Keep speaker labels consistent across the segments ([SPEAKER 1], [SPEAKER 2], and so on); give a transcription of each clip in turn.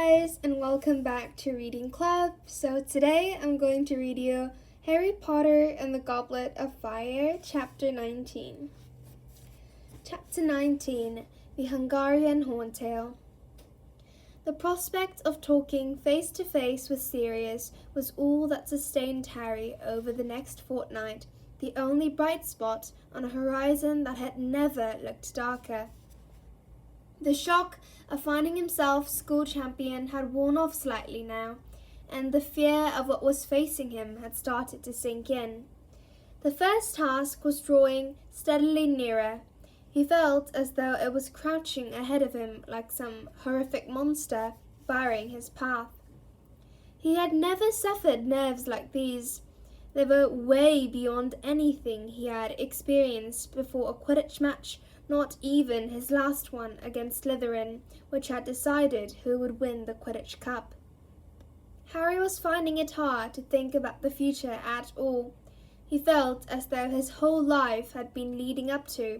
[SPEAKER 1] guys, and welcome back to Reading Club. So today I'm going to read you Harry Potter and the Goblet of Fire, Chapter 19. Chapter 19, The Hungarian Horntail. The prospect of talking face to face with Sirius was all that sustained Harry over the next fortnight, the only bright spot on a horizon that had never looked darker. The shock of finding himself school champion had worn off slightly now, and the fear of what was facing him had started to sink in. The first task was drawing steadily nearer. He felt as though it was crouching ahead of him like some horrific monster barring his path. He had never suffered nerves like these. They were way beyond anything he had experienced before a Quidditch match, not even his last one against Slytherin, which had decided who would win the Quidditch Cup. Harry was finding it hard to think about the future at all. He felt as though his whole life had been leading up to,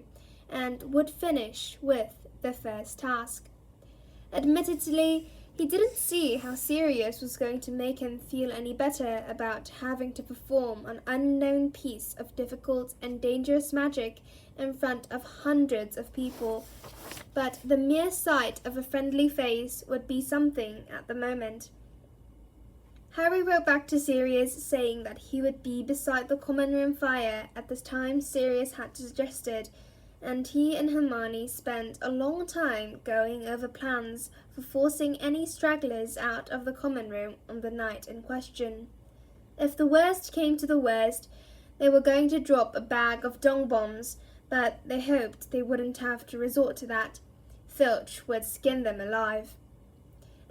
[SPEAKER 1] and would finish with, the first task. Admittedly, he didn't see how Sirius was going to make him feel any better about having to perform an unknown piece of difficult and dangerous magic in front of hundreds of people, but the mere sight of a friendly face would be something at the moment. Harry wrote back to Sirius saying that he would be beside the common room fire at the time Sirius had suggested, and he and Hermione spent a long time going over plans for forcing any stragglers out of the common room on the night in question. If the worst came to the worst, they were going to drop a bag of dong bombs, but they hoped they wouldn't have to resort to that. Filch would skin them alive.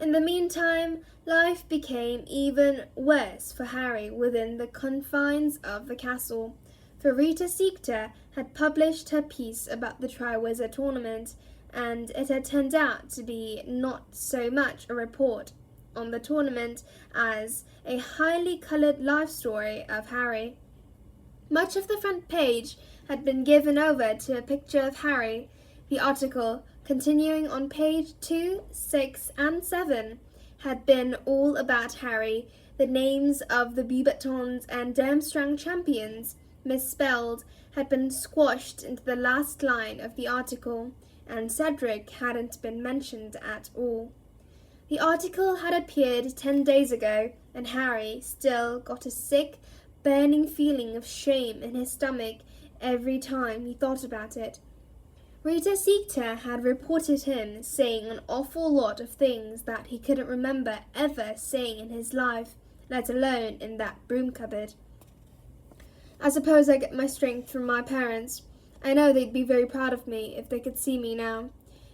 [SPEAKER 1] In the meantime, life became even worse for Harry within the confines of the castle, for Rita Skeeter had published her piece about the Triwizard Tournament, and it had turned out to be not so much a report on the tournament as a highly coloured life story of Harry. Much of the front page had been given over to a picture of Harry. The article, continuing on page 2, 6, and 7, had been all about Harry. The names of the Beauxbatons and Durmstrang champions, misspelled, had been squashed into the last line of the article, and Cedric hadn't been mentioned at all. The article had appeared 10 days ago, and Harry still got a sick, burning feeling of shame in his stomach every time he thought about it. Rita Skeeter had reported him saying an awful lot of things that he couldn't remember ever saying in his life, let alone in that broom cupboard. I suppose I get my strength from my parents. I know they'd be very proud of me if they could see me now.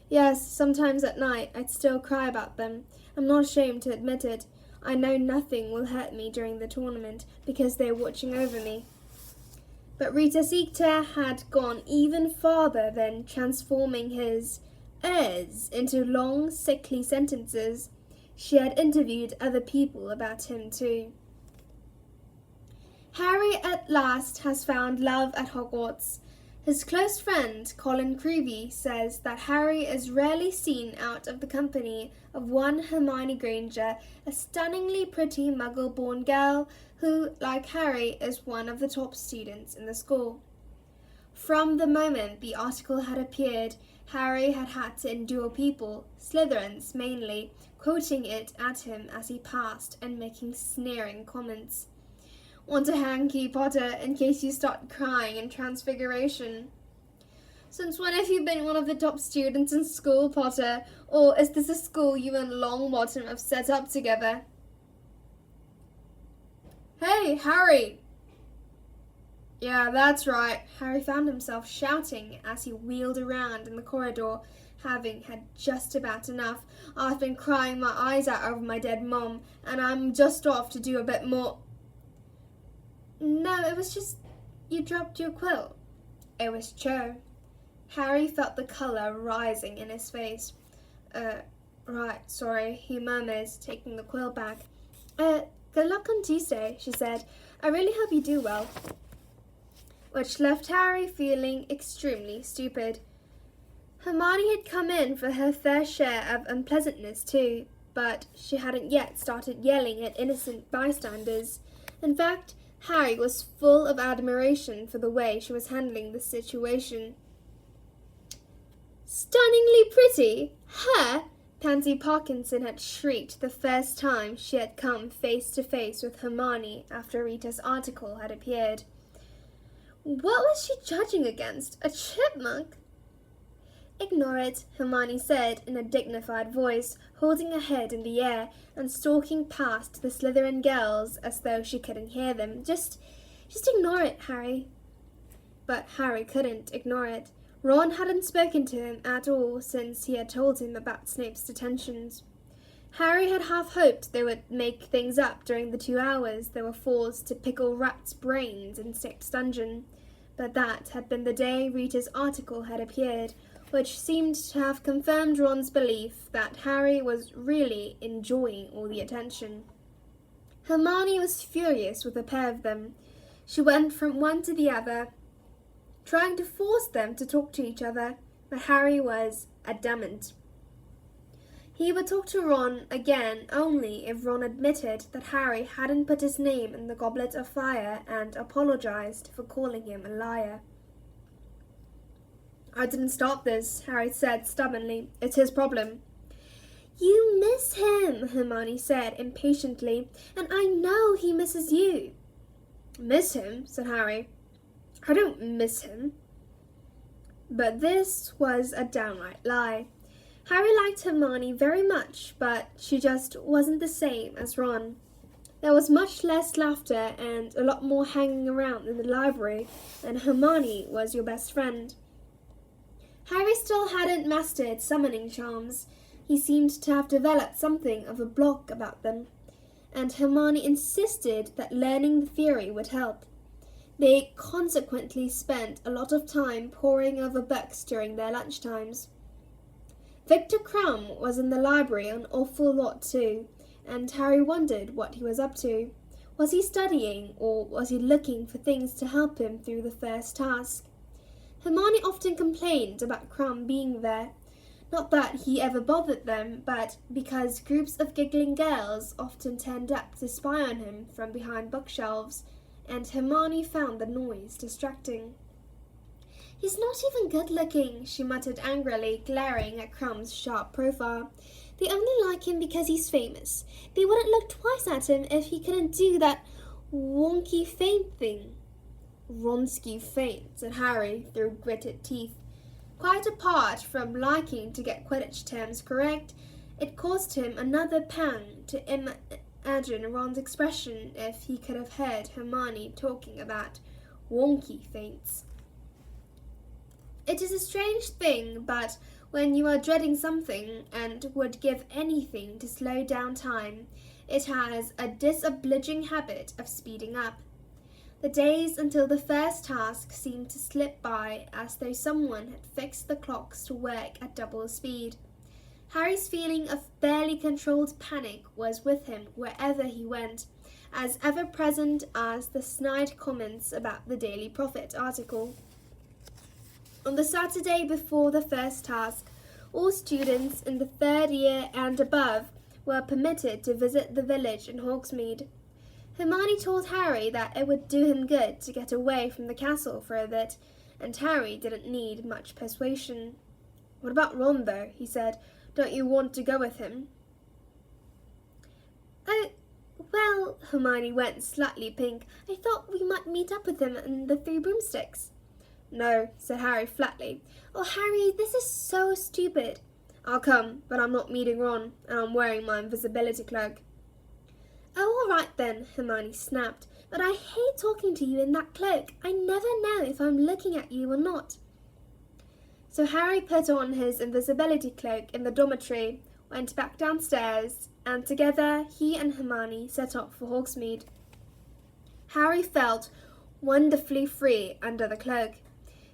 [SPEAKER 1] Yes, sometimes at night I'd still cry about them. I'm not ashamed to admit it. I know nothing will hurt me during the tournament because they're watching over me. But Rita Skeeter had gone even farther than transforming his ers into long, sickly sentences. She had interviewed other people about him too. Harry at last has found love at Hogwarts. His close friend, Colin Creevey, says that Harry is rarely seen out of the company of one Hermione Granger, a stunningly pretty Muggle-born girl who, like Harry, is one of the top students in the school. From the moment the article had appeared, Harry had had to endure people, Slytherins mainly, quoting it at him as he passed and making sneering comments. Want a hanky, Potter, in case you start crying in Transfiguration? Since when have you been one of the top students in school, Potter? Or is this a school you and Longbottom have set up together? Hey, Harry! Yeah, that's right. Harry found himself shouting as he wheeled around in the corridor, having had just about enough. I've been crying my eyes out over my dead mom, and I'm just off to do a bit more. No, it was just, you dropped your quill. It was Cho. Harry felt the colour rising in his face. Right, sorry, he murmured, taking the quill back. Good luck on Tuesday, she said. I really hope you do well. Which left Harry feeling extremely stupid. Hermione had come in for her fair share of unpleasantness too, but she hadn't yet started yelling at innocent bystanders. In fact, Harry was full of admiration for the way she was handling the situation. "Stunningly pretty! Her!" Pansy Parkinson had shrieked the first time she had come face to face with Hermione after Rita's article had appeared. What was she judging against? A chipmunk? "Ignore it," Hermione said in a dignified voice, holding her head in the air and stalking past the Slytherin girls as though she couldn't hear them. Just ignore it, Harry." But Harry couldn't ignore it. Ron hadn't spoken to him at all since he had told him about Snape's detentions. Harry had half hoped they would make things up during the 2 hours they were forced to pickle rats' brains in Snape's dungeon, but that had been the day Rita's article had appeared, which seemed to have confirmed Ron's belief that Harry was really enjoying all the attention. Hermione was furious with the pair of them. She went from one to the other, trying to force them to talk to each other, but Harry was adamant. He would talk to Ron again only if Ron admitted that Harry hadn't put his name in the Goblet of Fire and apologized for calling him a liar. "I didn't start this," Harry said stubbornly. "It's his problem." "You miss him," Hermione said impatiently, "and I know he misses you." "Miss him?" said Harry. "I don't miss him." But this was a downright lie. Harry liked Hermione very much, but she just wasn't the same as Ron. There was much less laughter and a lot more hanging around in the library, and Hermione was your best friend. Harry still hadn't mastered summoning charms. He seemed to have developed something of a block about them, and Hermione insisted that learning the theory would help. They consequently spent a lot of time poring over books during their lunchtimes. Victor Crumb was in the library an awful lot too, and Harry wondered what he was up to. Was he studying, or was he looking for things to help him through the first task? Hermione often complained about Crumb being there. Not that he ever bothered them, but because groups of giggling girls often turned up to spy on him from behind bookshelves, and Hermione found the noise distracting. "He's not even good-looking," she muttered angrily, glaring at Crumb's sharp profile. "They only like him because he's famous. They wouldn't look twice at him if he couldn't do that wonky feint thing." "Wronsky feint," said Harry through gritted teeth. Quite apart from liking to get Quidditch terms correct, it caused him another pang to imagine Ron's expression if he could have heard Hermione talking about wonky feints. It is a strange thing, but when you are dreading something and would give anything to slow down time, it has a disobliging habit of speeding up. The days until the first task seemed to slip by as though someone had fixed the clocks to work at double speed. Harry's feeling of barely controlled panic was with him wherever he went, as ever-present as the snide comments about the Daily Prophet article. On the Saturday before the first task, all students in the 3rd year and above were permitted to visit the village in Hogsmeade. Hermione told Harry that it would do him good to get away from the castle for a bit, and Harry didn't need much persuasion. "What about Ron, though?" he said. "Don't you want to go with him?" "Oh, well," Hermione went slightly pink. "I thought we might meet up with him in the Three Broomsticks." "No," said Harry flatly. "Oh, Harry, this is so stupid." "I'll come, but I'm not meeting Ron, and I'm wearing my invisibility cloak." "Oh, all right then," Hermione snapped. "But I hate talking to you in that cloak. I never know if I'm looking at you or not." So Harry put on his invisibility cloak in the dormitory, went back downstairs, and together he and Hermione set off for Hogsmeade. Harry felt wonderfully free under the cloak.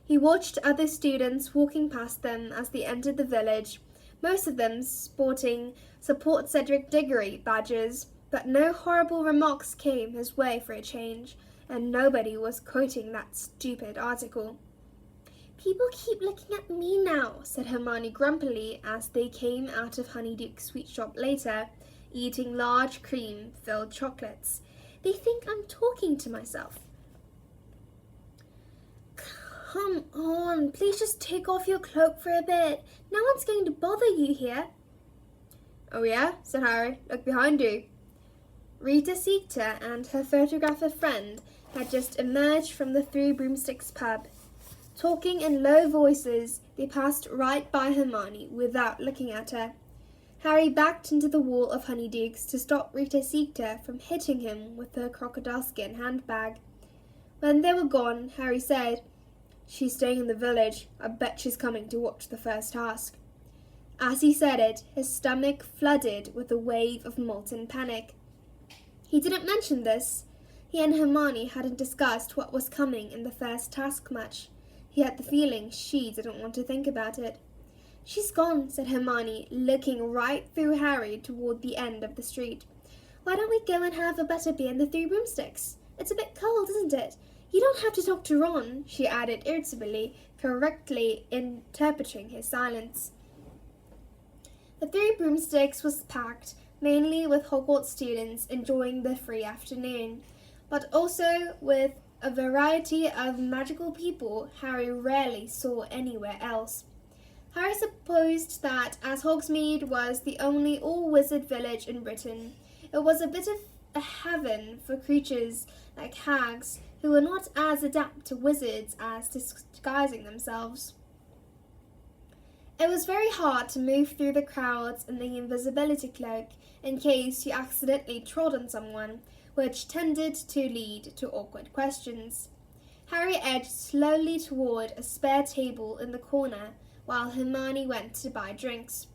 [SPEAKER 1] He watched other students walking past them as they entered the village, most of them sporting Support Cedric Diggory badges, but no horrible remarks came his way for a change, and nobody was quoting that stupid article. People keep looking at me now, said Hermione grumpily as they came out of Honeyduke's sweet shop later, eating large cream-filled chocolates. They think I'm talking to myself. Come on, please just take off your cloak for a bit. No one's going to bother you here. Oh yeah, said Harry. Look behind you. Rita Skeeter and her photographer friend had just emerged from the Three Broomsticks pub. Talking in low voices, they passed right by Hermione without looking at her. Harry backed into the wall of Honeydukes to stop Rita Skeeter from hitting him with her crocodile skin handbag. When they were gone, Harry said, "She's staying in the village. I bet she's coming to watch the first task." As he said it, his stomach flooded with a wave of molten panic. He didn't mention this. He and Hermione hadn't discussed what was coming in the first task much. He had the feeling she didn't want to think about it. "She's gone," said Hermione, looking right through Harry toward the end of the street. "Why don't we go and have a butterbeer in the Three Broomsticks? It's a bit cold, isn't it? You don't have to talk to Ron," she added irritably, correctly interpreting his silence. The Three Broomsticks was packed, mainly with Hogwarts students enjoying the free afternoon, but also with a variety of magical people Harry rarely saw anywhere else. Harry supposed that as Hogsmeade was the only all-wizard village in Britain, it was a bit of a heaven for creatures like hags who were not as adept to wizards as disguising themselves. It was very hard to move through the crowds in the invisibility cloak in case you accidentally trod on someone, which tended to lead to awkward questions. Harry edged slowly toward a spare table in the corner while Hermione went to buy drinks.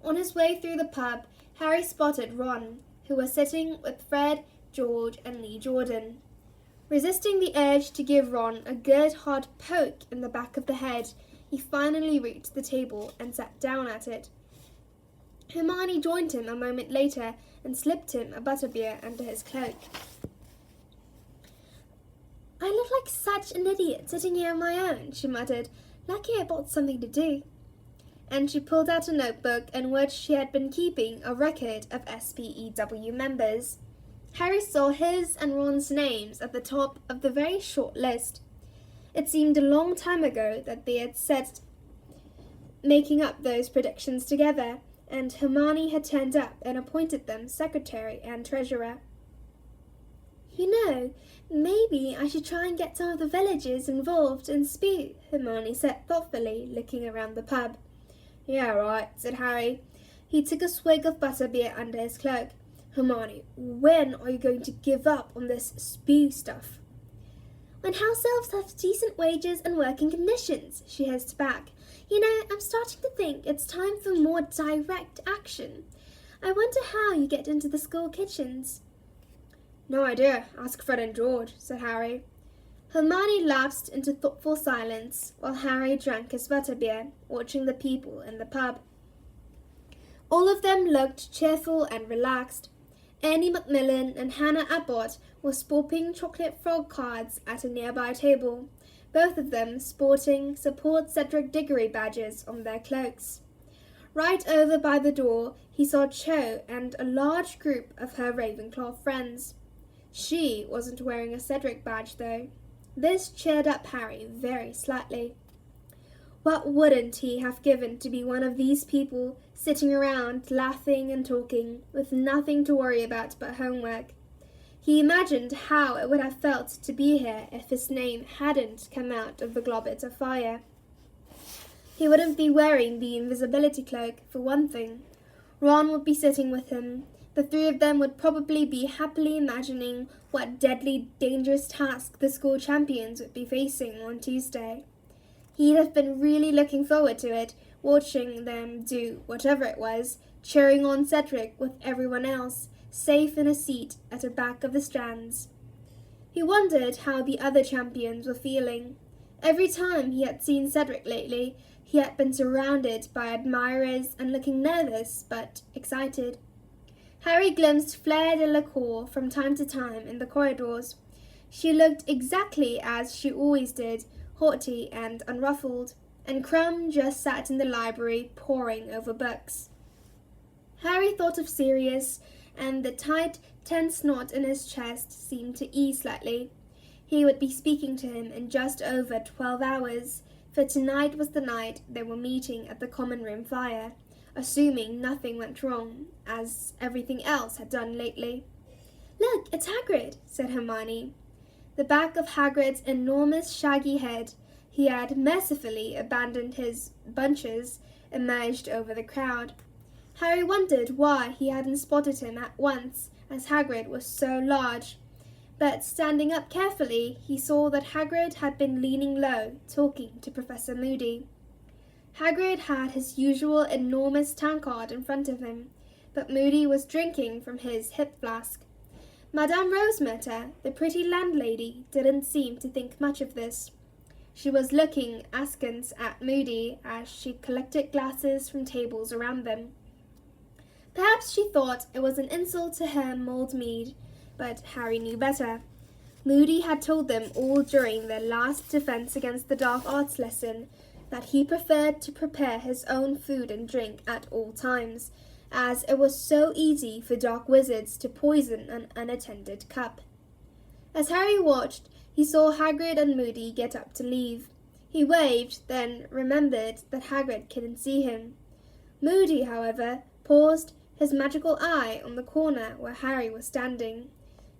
[SPEAKER 1] On his way through the pub, Harry spotted Ron, who was sitting with Fred, George, and Lee Jordan. Resisting the urge to give Ron a good hard poke in the back of the head, he finally reached the table and sat down at it. Hermione joined him a moment later and slipped him a butterbeer under his cloak. "I look like such an idiot sitting here on my own," she muttered. "Lucky I bought something to do." And she pulled out a notebook in which she had been keeping a record of SPEW members. Harry saw his and Ron's names at the top of the very short list. It seemed a long time ago that they had set making up those predictions together, and Hermione had turned up and appointed them secretary and treasurer. "You know, maybe I should try and get some of the villagers involved in SPEW," Hermione said thoughtfully, looking around the pub. "Yeah, right," said Harry. He took a swig of butterbeer under his cloak. "Hermione, when are you going to give up on this SPEW stuff?" "When house elves have decent wages and working conditions," she hissed back. "You know, I'm starting to think it's time for more direct action. I wonder how you get into the school kitchens." "No idea. Ask Fred and George," said Harry. Hermione lapsed into thoughtful silence while Harry drank his butterbeer, watching the people in the pub. All of them looked cheerful and relaxed. Annie Macmillan and Hannah Abbott were sporting chocolate frog cards at a nearby table, both of them sporting Support Cedric Diggory badges on their cloaks. Right over by the door, he saw Cho and a large group of her Ravenclaw friends. She wasn't wearing a Cedric badge, though. This cheered up Harry very slightly. What wouldn't he have given to be one of these people, sitting around, laughing and talking, with nothing to worry about but homework? He imagined how it would have felt to be here if his name hadn't come out of the Goblet of Fire. He wouldn't be wearing the invisibility cloak, for one thing. Ron would be sitting with him. The three of them would probably be happily imagining what deadly, dangerous task the school champions would be facing on Tuesday. He'd have been really looking forward to it, watching them do whatever it was, cheering on Cedric with everyone else, safe in a seat at the back of the stands. He wondered how the other champions were feeling. Every time he had seen Cedric lately, he had been surrounded by admirers and looking nervous but excited. Harry glimpsed Fleur Delacour from time to time in the corridors. She looked exactly as she always did, haughty and unruffled, and Crumb just sat in the library poring over books. Harry thought of Sirius, and the tight, tense knot in his chest seemed to ease slightly. He would be speaking to him in just over 12 hours, for tonight was the night they were meeting at the common room fire, assuming nothing went wrong, as everything else had done lately. "Look, it's Hagrid," said Hermione. The back of Hagrid's enormous shaggy head, he had mercifully abandoned his bunches, emerged over the crowd. Harry wondered why he hadn't spotted him at once, as Hagrid was so large. But standing up carefully, he saw that Hagrid had been leaning low, talking to Professor Moody. Hagrid had his usual enormous tankard in front of him, but Moody was drinking from his hip flask. Madame Rosemeter, the pretty landlady, didn't seem to think much of this. She was looking askance at Moody as she collected glasses from tables around them. Perhaps she thought it was an insult to her mulled mead, but Harry knew better. Moody had told them all during their last defense against the dark arts lesson that he preferred to prepare his own food and drink at all times, as it was so easy for dark wizards to poison an unattended cup. As Harry watched, he saw Hagrid and Moody get up to leave. He waved, then remembered that Hagrid couldn't see him. Moody, however, paused, his magical eye on the corner where Harry was standing.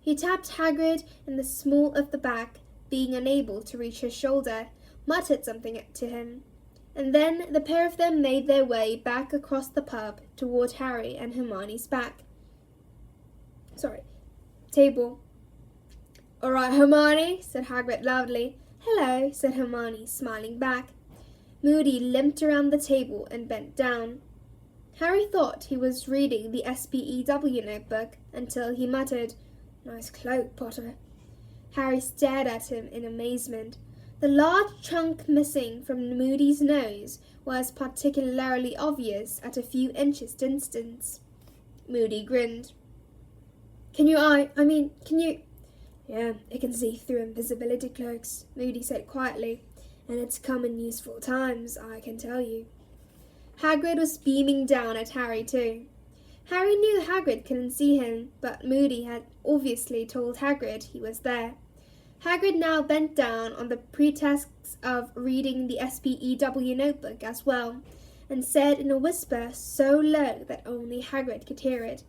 [SPEAKER 1] He tapped Hagrid in the small of the back, being unable to reach his shoulder, muttered something to him, and then the pair of them made their way back across the pub toward Harry and Hermione's table. "All right, Hermione," said Hagrid loudly. "Hello," said Hermione, smiling back. Moody limped around the table and bent down. Harry thought he was reading the SPEW notebook until he muttered, "Nice cloak, Potter." Harry stared at him in amazement. The large chunk missing from Moody's nose was particularly obvious at a few inches distance. Moody grinned. Can you... "Yeah, it can see through invisibility cloaks," Moody said quietly, "and it's come in useful times, I can tell you." Hagrid was beaming down at Harry too. Harry knew Hagrid couldn't see him, but Moody had obviously told Hagrid he was there. Hagrid now bent down on the pretext of reading the SPEW notebook as well, and said in a whisper so low that only Hagrid could hear it,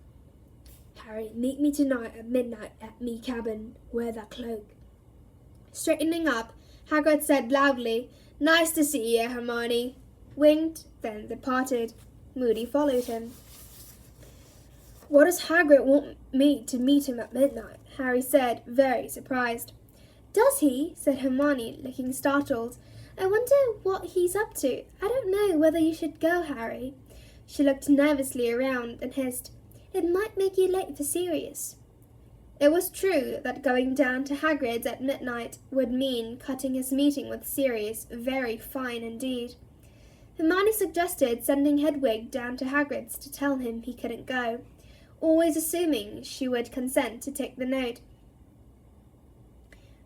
[SPEAKER 1] "Harry, meet me tonight at midnight at me cabin. Wear that cloak." Straightening up, Hagrid said loudly, "Nice to see you, Hermione," winked, then departed. Moody followed him. "What does Hagrid want me to meet him at midnight?" Harry said, very surprised. "Does he?" said Hermione, looking startled. "I wonder what he's up to. I don't know whether you should go, Harry." She looked nervously around and hissed, "It might make you late for Sirius." It was true that going down to Hagrid's at midnight would mean cutting his meeting with Sirius very fine indeed. Hermione suggested sending Hedwig down to Hagrid's to tell him he couldn't go, always assuming she would consent to take the note.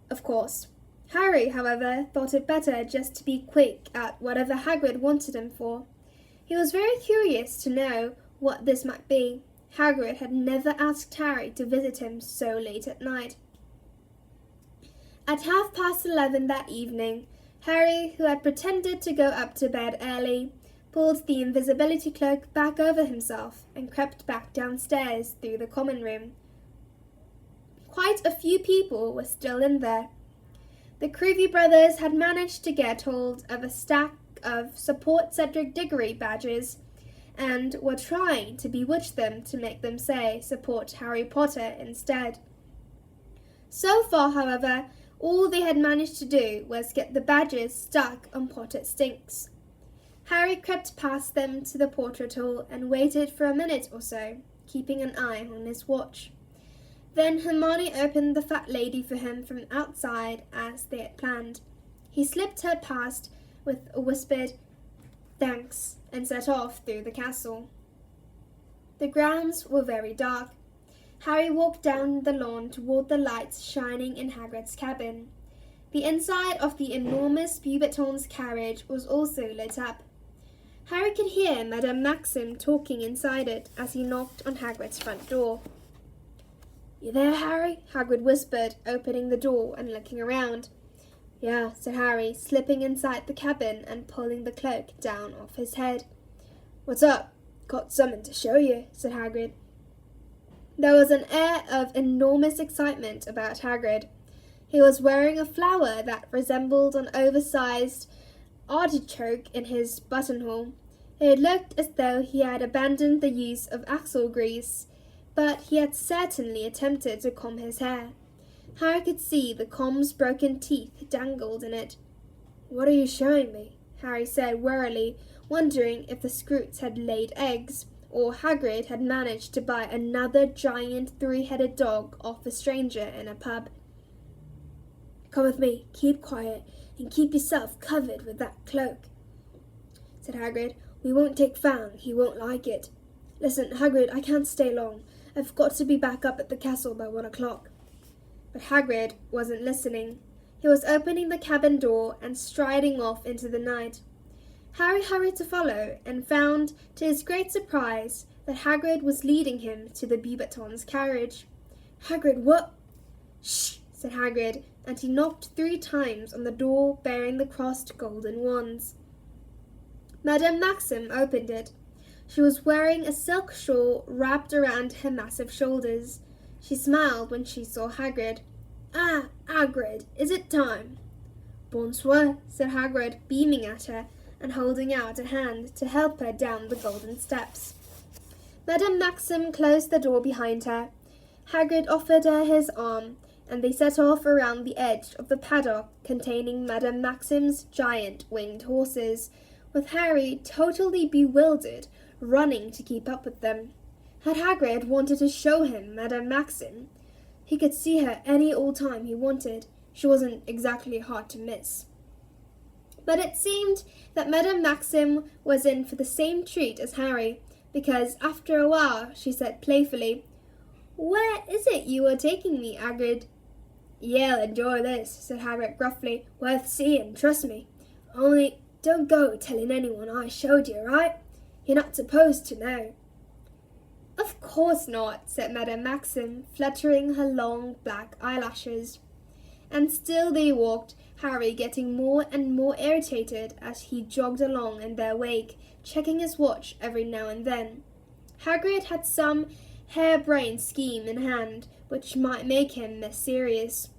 [SPEAKER 1] Of course. Harry, however, thought it better just to be quick at whatever Hagrid wanted him for. He was very curious to know what this might be. Hagrid had never asked Harry to visit him so late at night. At 11:30 that evening, Harry, who had pretended to go up to bed early, pulled the invisibility cloak back over himself and crept back downstairs through the common room. Quite a few people were still in there. The Creevy brothers had managed to get hold of a stack of Support Cedric Diggory badges and were trying to bewitch them to make them say Support Harry Potter instead. So far, however, all they had managed to do was get the badges stuck on Potter Stinks. Harry crept past them to the portrait hall and waited for a minute or so, keeping an eye on his watch. Then Hermione opened the fat lady for him from outside as they had planned. He slipped her past with a whispered thanks and set off through the castle. The grounds were very dark. Harry walked down the lawn toward the lights shining in Hagrid's cabin. The inside of the enormous Beauxbaton's carriage was also lit up. Harry could hear Madame Maxim talking inside it as he knocked on Hagrid's front door. "You there, Harry?" Hagrid whispered, opening the door and looking around. "Yeah," said Harry, slipping inside the cabin and pulling the cloak down off his head. "What's up?" "Got something to show you," said Hagrid. There was an air of enormous excitement about Hagrid. He was wearing a flower that resembled an oversized artichoke in his buttonhole. It looked as though he had abandoned the use of axle grease, but he had certainly attempted to comb his hair. Harry could see the comb's broken teeth dangled in it. "What are you showing me?" Harry said wearily, wondering if the Scroots had laid eggs, or Hagrid had managed to buy another giant three-headed dog off a stranger in a pub. "Come with me, keep quiet, and keep yourself covered with that cloak," said Hagrid. "We won't take Fang, he won't like it. Listen, Hagrid, I can't stay long. I've got to be back up at the castle by 1 o'clock. But Hagrid wasn't listening. He was opening the cabin door and striding off into the night. Harry hurried to follow and found, to his great surprise, that Hagrid was leading him to the Beauxbaton's carriage. "Hagrid, what—" "Shh," said Hagrid, and he knocked 3 times on the door bearing the crossed golden wands. Madame Maxim opened it. She was wearing a silk shawl wrapped around her massive shoulders. She smiled when she saw Hagrid. "Ah, Hagrid, is it time?" "Bonsoir," said Hagrid, beaming at her and holding out a hand to help her down the golden steps. Madame Maxim closed the door behind her. Hagrid offered her his arm, and they set off around the edge of the paddock containing Madame Maxim's giant winged horses, with Harry totally bewildered, running to keep up with them. Had Hagrid wanted to show him Madame Maxim? He could see her any old time he wanted. She wasn't exactly hard to miss. But it seemed that Madame Maxim was in for the same treat as Harry, because after a while she said playfully, "Where is it you are taking me, Hagrid?" "You'll enjoy this," said Hagrid gruffly. "Worth seeing, trust me. Only don't go telling anyone I showed you, right? You're not supposed to know." "Of course not," said Madame Maxim, fluttering her long black eyelashes. And still they walked, Harry getting more and more irritated as he jogged along in their wake, checking his watch every now and then. Hagrid had some harebrained scheme in hand, which might make him miss Sirius.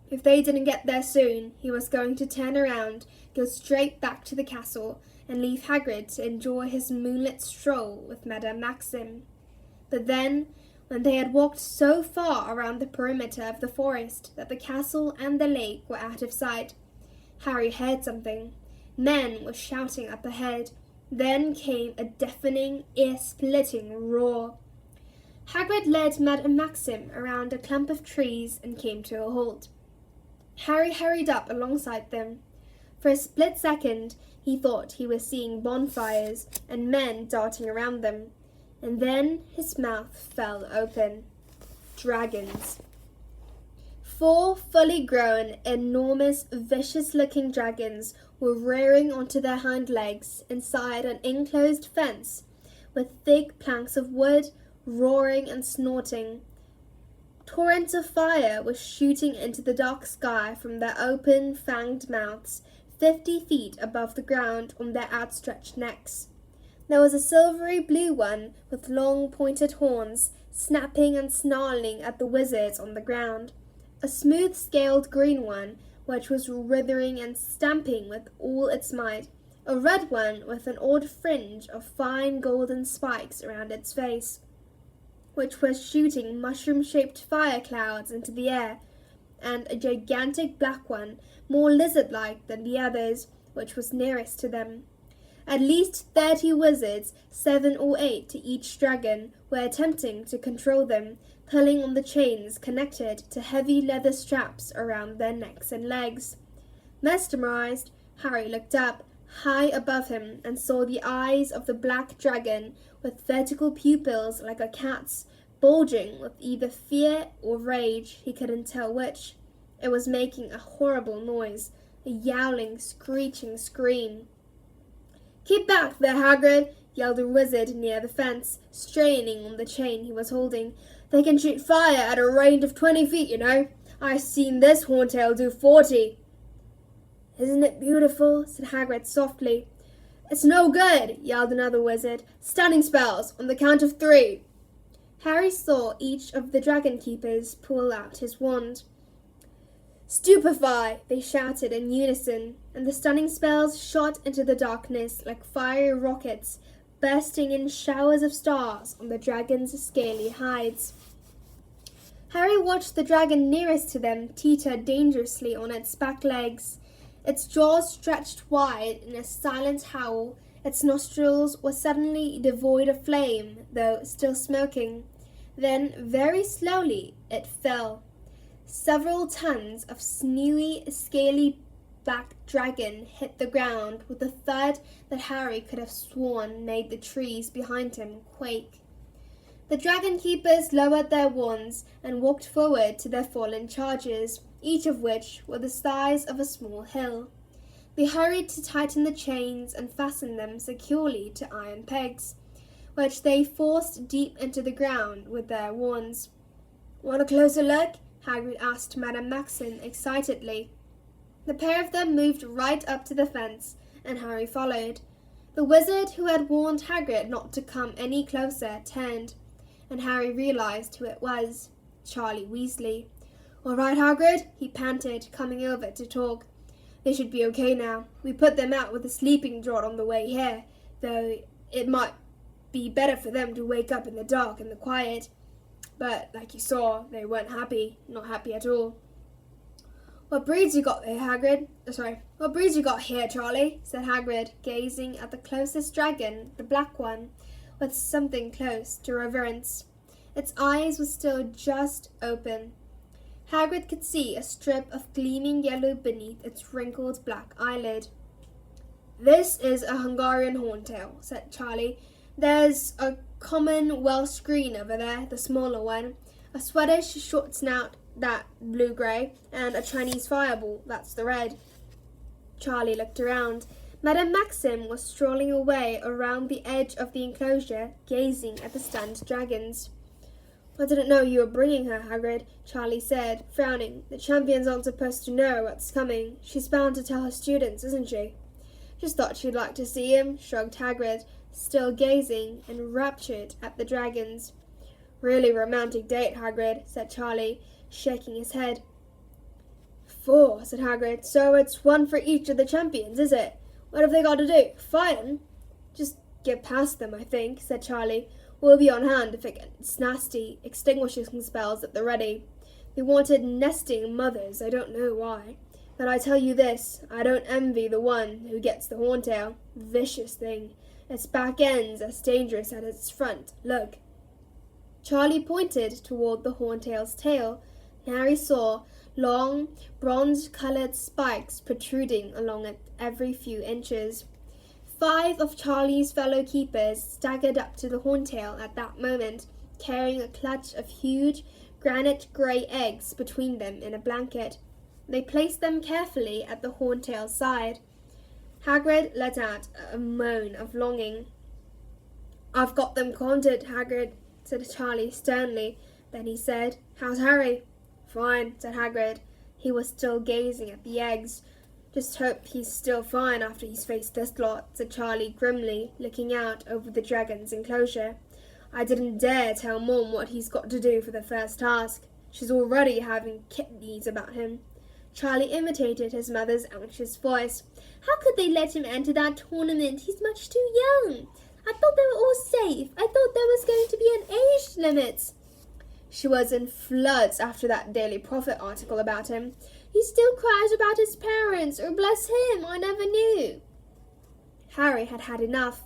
[SPEAKER 1] If they didn't get there soon, he was going to turn around, go straight back to the castle, and leave Hagrid to enjoy his moonlit stroll with Madame Maxim. But then, when they had walked so far around the perimeter of the forest that the castle and the lake were out of sight, Harry heard something. Men were shouting up ahead. Then came a deafening, ear-splitting roar. Hagrid led Madame Maxim around a clump of trees and came to a halt. Harry hurried up alongside them. For a split second, he thought he was seeing bonfires and men darting around them, and then his mouth fell open. Dragons. 4 fully grown, enormous, vicious-looking dragons were rearing onto their hind legs inside an enclosed fence, with thick planks of wood, roaring and snorting. Torrents of fire were shooting into the dark sky from their open, fanged mouths, 50 feet above the ground on their outstretched necks. There was a silvery blue one with long pointed horns, snapping and snarling at the wizards on the ground. A smooth-scaled green one, which was writhing and stamping with all its might. A red one with an odd fringe of fine golden spikes around its face, which was shooting mushroom-shaped fire clouds into the air, and a gigantic black one, more lizard-like than the others, which was nearest to them. At least 30 wizards, 7 or 8 to each dragon, were attempting to control them, pulling on the chains connected to heavy leather straps around their necks and legs. Mesmerized, Harry looked up, high above him, and saw the eyes of the black dragon, with vertical pupils like a cat's, bulging with either fear or rage, he couldn't tell which. It was making a horrible noise, a yowling, screeching scream. "Keep back there, Hagrid!" yelled a wizard near the fence, straining on the chain he was holding. "They can shoot fire at a range of 20 feet, you know. I've seen this horntail do 40. "Isn't it beautiful?" said Hagrid softly. "It's no good," yelled another wizard. "Stunning spells, on the count of 3. Harry saw each of the dragon keepers pull out his wand. "Stupefy!" they shouted in unison, and the stunning spells shot into the darkness like fiery rockets, bursting in showers of stars on the dragon's scaly hides. Harry watched the dragon nearest to them teeter dangerously on its back legs. Its jaws stretched wide in a silent howl. Its nostrils were suddenly devoid of flame, though still smoking. Then, very slowly, it fell. Several tons of snewy, scaly-backed dragon hit the ground with a thud that Harry could have sworn made the trees behind him quake. The dragon keepers lowered their wands and walked forward to their fallen charges, each of which were the size of a small hill. They hurried to tighten the chains and fasten them securely to iron pegs, which they forced deep into the ground with their wands. "Want a closer look?" Hagrid asked Madame Maxim excitedly. The pair of them moved right up to the fence, and Harry followed. The wizard who had warned Hagrid not to come any closer turned, and Harry realized who it was. Charlie Weasley. "All right, Hagrid," he panted, coming over to talk. "They should be okay now. We put them out with a sleeping draught on the way here, though it might be better for them to wake up in the dark and the quiet. But, like you saw, they weren't happy. Not happy at all." What breeds you got here, Charlie?" said Hagrid, gazing at the closest dragon, the black one, with something close to reverence. Its eyes were still just open. Hagrid could see a strip of gleaming yellow beneath its wrinkled black eyelid. "This is a Hungarian horntail," said Charlie. "There's a common Welsh green over there, the smaller one, a Swedish short snout, that blue-grey, and a Chinese fireball, that's the red." Charlie looked around. Madame Maxim was strolling away around the edge of the enclosure, gazing at the stunned dragons. "I didn't know you were bringing her, Hagrid," Charlie said, frowning. "The champions aren't supposed to know what's coming. She's bound to tell her students, isn't she?" "Just thought she'd like to see him," shrugged Hagrid, still gazing, enraptured at the dragons. "Really romantic date, Hagrid," said Charlie, shaking his head. "4," said Hagrid. "So it's one for each of the champions, is it? What have they got to do? Fight 'em?" "Just get past them, I think," said Charlie. "We'll be on hand if it gets nasty, extinguishing spells at the ready. They wanted nesting mothers, I don't know why. But I tell you this, I don't envy the one who gets the horntail. Vicious thing. Its back end's as dangerous as its front. Look." Charlie pointed toward the horntail's tail, and Harry saw long, bronze-coloured spikes protruding along it every few inches. 5 of Charlie's fellow keepers staggered up to the horntail at that moment, carrying a clutch of huge, granite-grey eggs between them in a blanket. They placed them carefully at the horntail's side. Hagrid let out a moan of longing. "I've got them cornered, Hagrid," said Charlie sternly. Then he said, "How's Harry?" "Fine," said Hagrid. He was still gazing at the eggs. "Just hope he's still fine after he's faced this lot," said Charlie grimly, looking out over the dragon's enclosure. "I didn't dare tell Mom what he's got to do for the first task. She's already having kidneys about him." Charlie imitated his mother's anxious voice. "How could they let him enter that tournament? He's much too young. I thought they were all safe. I thought there was going to be an age limit." She was in floods after that Daily Prophet article about him. "He still cries about his parents. Oh, bless him, I never knew." Harry had had enough.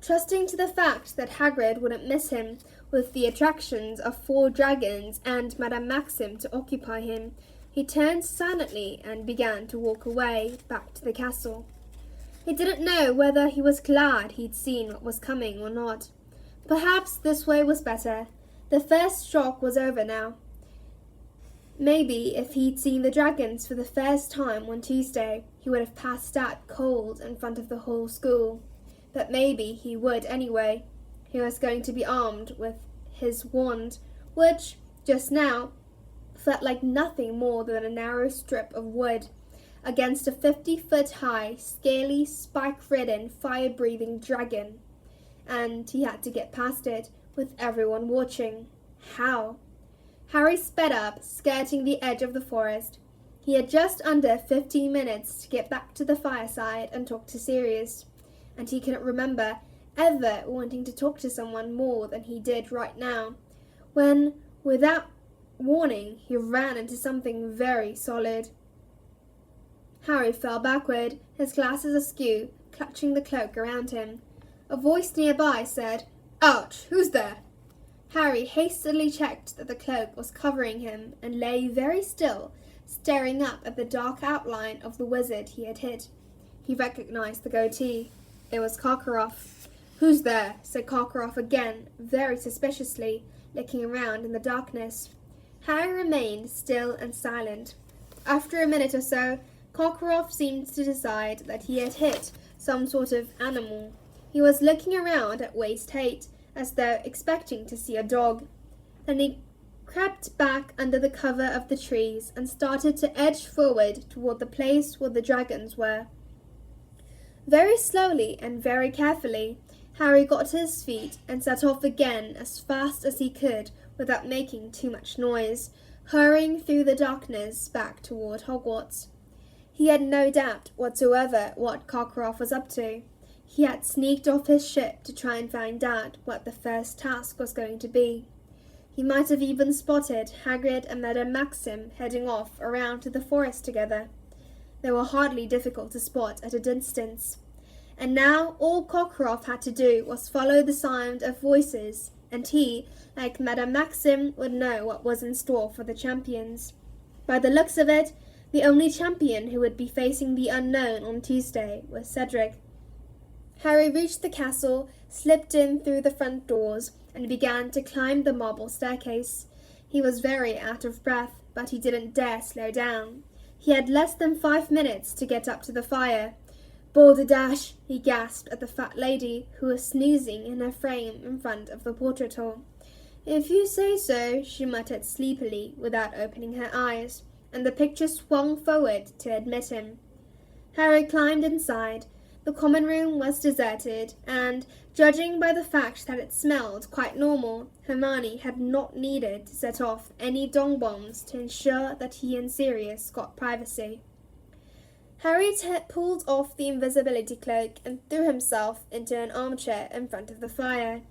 [SPEAKER 1] Trusting to the fact that Hagrid wouldn't miss him, with the attractions of 4 dragons and Madame Maxim to occupy him, he turned silently and began to walk away, back to the castle. He didn't know whether he was glad he'd seen what was coming or not. Perhaps this way was better. The first shock was over now. Maybe if he'd seen the dragons for the first time on Tuesday, he would have passed out cold in front of the whole school. But maybe he would anyway. He was going to be armed with his wand, which, just now, felt like nothing more than a narrow strip of wood against a 50-foot-high, scaly, spike-ridden, fire-breathing dragon. And he had to get past it, with everyone watching. How? Harry sped up, skirting the edge of the forest. He had just under 15 minutes to get back to the fireside and talk to Sirius, and he couldn't remember ever wanting to talk to someone more than he did right now, when, without warning, he ran into something very solid. Harry fell backward, his glasses askew, clutching the cloak around him. A voice nearby said, "Ouch, who's there?" Harry hastily checked that the cloak was covering him and lay very still, staring up at the dark outline of the wizard he had hit. He recognized the goatee. It was Karkaroff. "Who's there?" said Karkaroff again, very suspiciously, looking around in the darkness. Harry remained still and silent. After a minute or so, Karkaroff seemed to decide that he had hit some sort of animal. He was looking around at waist height, as though expecting to see a dog. Then he crept back under the cover of the trees and started to edge forward toward the place where the dragons were. Very slowly and very carefully, Harry got to his feet and set off again as fast as he could without making too much noise, hurrying through the darkness back toward Hogwarts. He had no doubt whatsoever what Karkaroff was up to. He had sneaked off his ship to try and find out what the first task was going to be. He might have even spotted Hagrid and Madame Maxim heading off around to the forest together. They were hardly difficult to spot at a distance. And now all Karkaroff had to do was follow the sound of voices, and he, like Madame Maxim, would know what was in store for the champions. By the looks of it, the only champion who would be facing the unknown on Tuesday was Cedric. Harry reached the castle, slipped in through the front doors, and began to climb the marble staircase. He was very out of breath, but he didn't dare slow down. He had less than 5 minutes to get up to the fire. "Balderdash!" he gasped at the fat lady who was snoozing in her frame in front of the portrait hall. "If you say so," she muttered sleepily without opening her eyes, and the picture swung forward to admit him. Harry climbed inside. The common room was deserted, and, judging by the fact that it smelled quite normal, Hermione had not needed to set off any dong bombs to ensure that he and Sirius got privacy. Harry pulled off the invisibility cloak and threw himself into an armchair in front of the fire.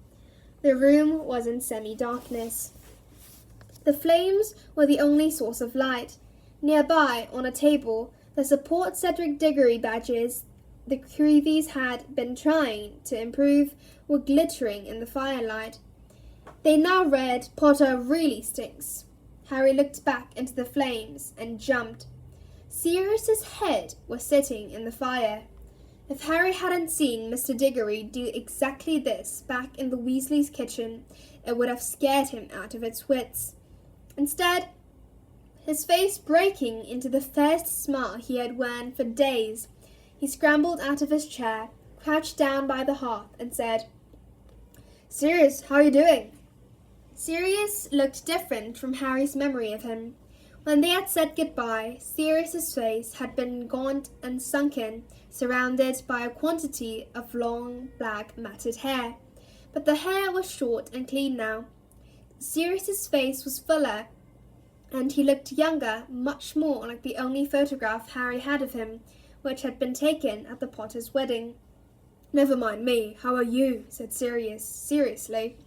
[SPEAKER 1] The room was in semi-darkness. The flames were the only source of light. Nearby, on a table, the support Cedric Diggory badges the Creevies had been trying to improve were glittering in the firelight. They now read, "Potter really stinks." Harry looked back into the flames and jumped. Sirius's head was sitting in the fire. If Harry hadn't seen Mr. Diggory do exactly this back in the Weasley's kitchen, it would have scared him out of its wits. Instead, his face breaking into the first smile he had worn for days, he scrambled out of his chair, crouched down by the hearth, and said, "Sirius, how are you doing?" Sirius looked different from Harry's memory of him. When they had said goodbye, Sirius's face had been gaunt and sunken, surrounded by a quantity of long, black, matted hair. But the hair was short and clean now. Sirius's face was fuller, and he looked younger, much more like the only photograph Harry had of him, which had been taken at the Potter's wedding. "Never mind me, how are you?" said Sirius, seriously.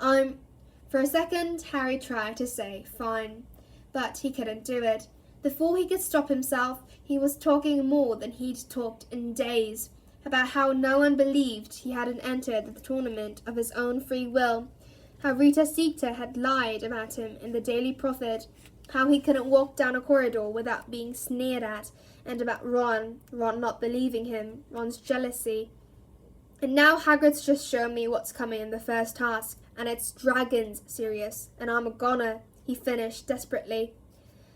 [SPEAKER 1] For a second, Harry tried to say, "Fine," but he couldn't do it. Before he could stop himself, he was talking more than he'd talked in days, about how no one believed he hadn't entered the tournament of his own free will, how Rita Skeeter had lied about him in the Daily Prophet, how he couldn't walk down a corridor without being sneered at, and about Ron not believing him, Ron's jealousy. "And now Hagrid's just shown me what's coming in the first task, and it's dragons, Sirius, and I'm a goner," he finished desperately.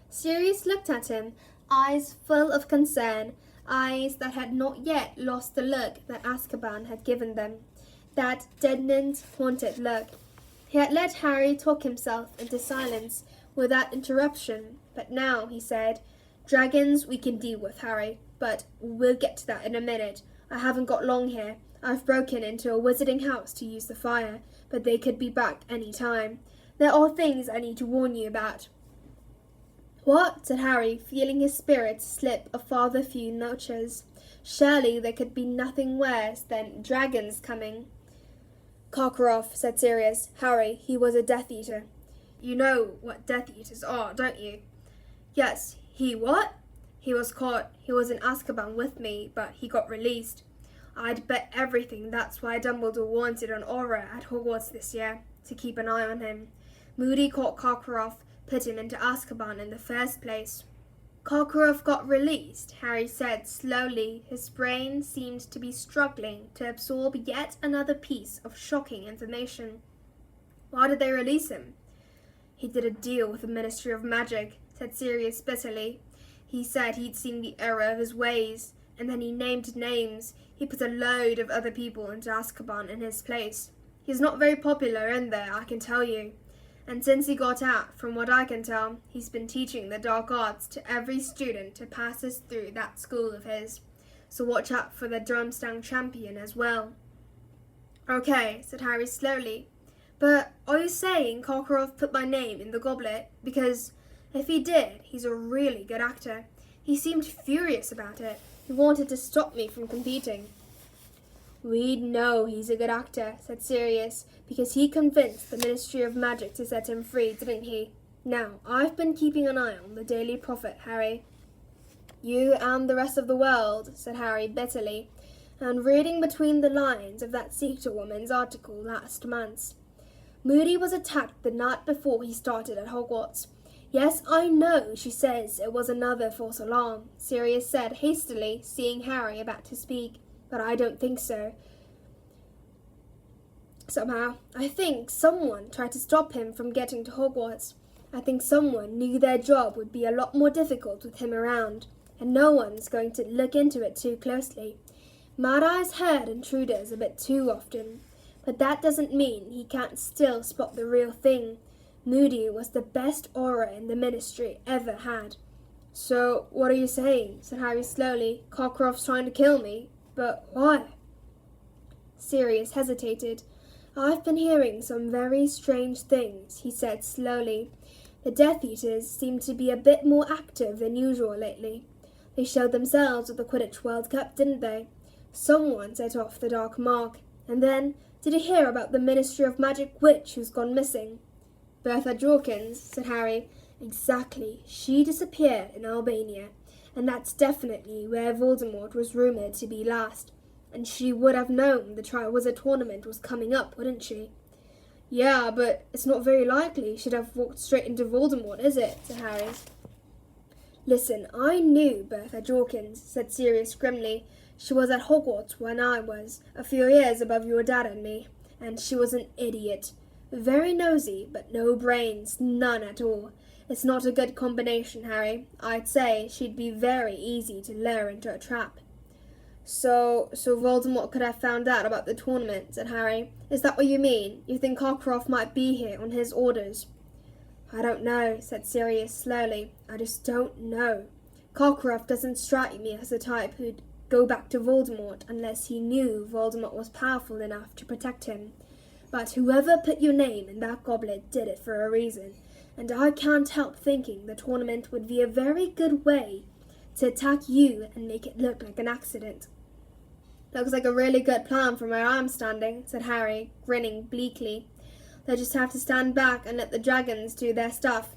[SPEAKER 1] Sirius looked at him, eyes full of concern, eyes that had not yet lost the look that Azkaban had given them, that deadened, haunted look. He had let Harry talk himself into silence without interruption, but now he said, "Dragons we can deal with, Harry, but we'll get to that in a minute. I haven't got long here. I've broken into a wizarding house to use the fire, but they could be back any time. There are things I need to warn you about." "What?" said Harry, feeling his spirits slip a farther few notches. Surely there could be nothing worse than dragons coming. "Karkaroff," said Sirius. "Harry, he was a Death Eater." "You know what Death Eaters are, don't you?" "Yes, he what?" "He was caught. He was in Azkaban with me, but he got released. I'd bet everything that's why Dumbledore wanted an aura at Hogwarts this year, to keep an eye on him. Moody caught Karkaroff, put him into Azkaban in the first place." "Karkaroff got released," Harry said slowly. His brain seemed to be struggling to absorb yet another piece of shocking information. "Why did they release him?" "He did a deal with the Ministry of Magic," said Sirius bitterly. "He said he'd seen the error of his ways, and then he named names. He put a load of other people into Azkaban in his place. He's not very popular in there, I can tell you. And since he got out, from what I can tell, he's been teaching the dark arts to every student who passes through that school of his. So watch out for the Durmstrang champion as well." "Okay," said Harry slowly. "But are you saying Karkaroff put my name in the goblet? Because if he did, he's a really good actor. He seemed furious about it. He wanted to stop me from competing." "We know he's a good actor," said Sirius, "because he convinced the Ministry of Magic to set him free, didn't he? Now, I've been keeping an eye on the Daily Prophet, Harry." "You and the rest of the world," said Harry bitterly, "and reading between the lines of that Skeeter woman's article last month. Moody was attacked the night before he started at Hogwarts. Yes, I know she says it was another false alarm," Sirius said hastily, seeing Harry about to speak. "But I don't think so. Somehow, I think someone tried to stop him from getting to Hogwarts. I think someone knew their job would be a lot more difficult with him around, and no one's going to look into it too closely. Mad Eye's heard intruders a bit too often, but that doesn't mean he can't still spot the real thing. Moody was the best aura in the Ministry ever had." "So, what are you saying?" said Harry slowly. "Karkaroff's trying to kill me? But why?" Sirius hesitated. "I've been hearing some very strange things," he said slowly. "The Death Eaters seem to be a bit more active than usual lately. They showed themselves at the Quidditch World Cup, didn't they? Someone set off the Dark Mark. And then, did you hear about the Ministry of Magic witch who's gone missing?" "Bertha Jorkins," said Harry. "Exactly. She disappeared in Albania, and that's definitely where Voldemort was rumoured to be last. And she would have known the Triwizard Tournament was coming up, wouldn't she?" "Yeah, but it's not very likely she'd have walked straight into Voldemort, is it?" said Harry. "Listen, I knew Bertha Jorkins," said Sirius grimly. "She was at Hogwarts when I was, a few years above your dad and me, and she was an idiot. Very nosy, but no brains, none at all. It's not a good combination, Harry. I'd say she'd be very easy to lure into a trap." So Voldemort could have found out about the tournament," said Harry. "Is that what you mean? You think Karkaroff might be here on his orders?" "I don't know," said Sirius slowly. "I just don't know. Karkaroff doesn't strike me as the type who'd go back to Voldemort unless he knew Voldemort was powerful enough to protect him. But whoever put your name in that goblet did it for a reason, and I can't help thinking the tournament would be a very good way to attack you and make it look like an accident." "Looks like a really good plan from where I'm standing," said Harry, grinning bleakly. "They'll just have to stand back and let the dragons do their stuff."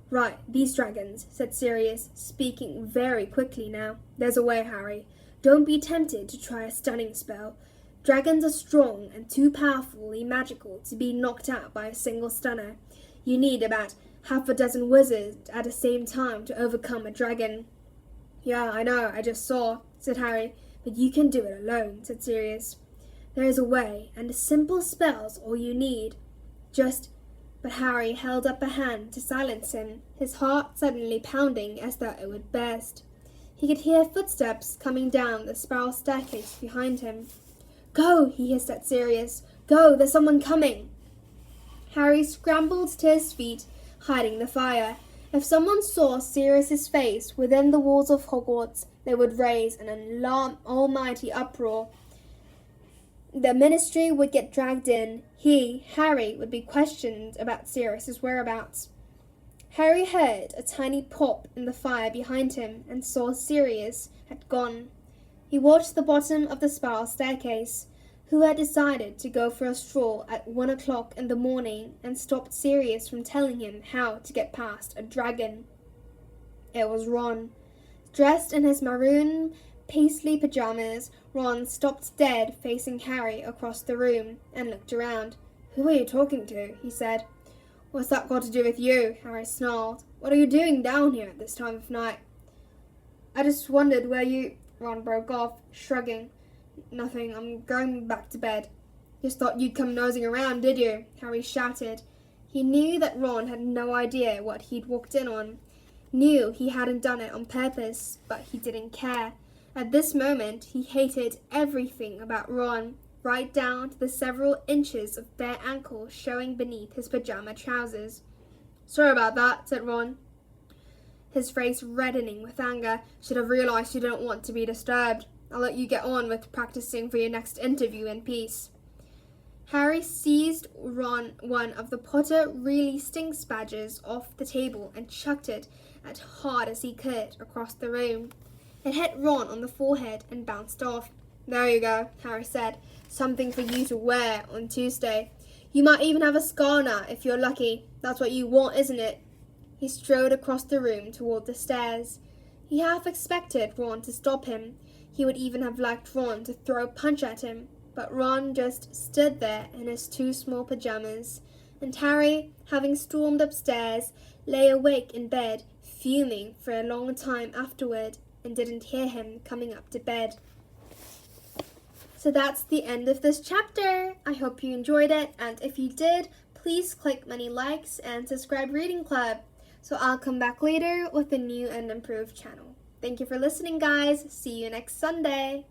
[SPEAKER 1] "Right, these dragons," said Sirius, speaking very quickly now. "There's a way, Harry. Don't be tempted to try a stunning spell. Dragons are strong and too powerfully magical to be knocked out by a single stunner. You need about half a dozen wizards at the same time to overcome a dragon." "Yeah, I know, I just saw," said Harry. "But you can do it alone," said Sirius. "There is a way, and a simple spell's all you need. Just but Harry held up a hand to silence him, his heart suddenly pounding as though it would burst. He could hear footsteps coming down the spiral staircase behind him. "Go!" he hissed at Sirius. "Go! There's someone coming!" Harry scrambled to his feet, hiding the fire. If someone saw Sirius's face within the walls of Hogwarts, they would raise an almighty uproar. The ministry would get dragged in. He, Harry, would be questioned about Sirius's whereabouts. Harry heard a tiny pop in the fire behind him and saw Sirius had gone. He watched the bottom of the spiral staircase. Who had decided to go for a stroll at 1 o'clock in the morning and stopped Sirius from telling him how to get past a dragon? It was Ron. Dressed in his maroon paisley pajamas, Ron stopped dead facing Harry across the room and looked around. "Who are you talking to?" he said. "What's that got to do with you?" Harry snarled. "What are you doing down here at this time of night?" "I just wondered where you—" Ron broke off, shrugging. "Nothing, I'm going back to bed." "Just thought you'd come nosing around, did you?" Harry shouted. He knew that Ron had no idea what he'd walked in on. Knew he hadn't done it on purpose, but he didn't care. At this moment, he hated everything about Ron, right down to the several inches of bare ankle showing beneath his pajama trousers. "Sorry about that," said Ron, his face reddening with anger. "Should have realized you didn't want to be disturbed. I'll let you get on with practicing for your next interview in peace." Harry seized Ron one of the Potter really stinks badges off the table and chucked it as hard as he could across the room. It hit Ron on the forehead and bounced off. "There you go," Harry said. "Something for you to wear on Tuesday. You might even have a scar now if you're lucky. That's what you want, isn't it?" He strode across the room toward the stairs. He half expected Ron to stop him. He would even have liked Ron to throw a punch at him, but Ron just stood there in his two small pajamas, and Harry, having stormed upstairs, lay awake in bed, fuming for a long time afterward, and didn't hear him coming up to bed. So that's the end of this chapter. I hope you enjoyed it, and if you did, please click many likes and subscribe Reading Club. So I'll come back later with a new and improved channel. Thank you for listening, guys. See you next Sunday.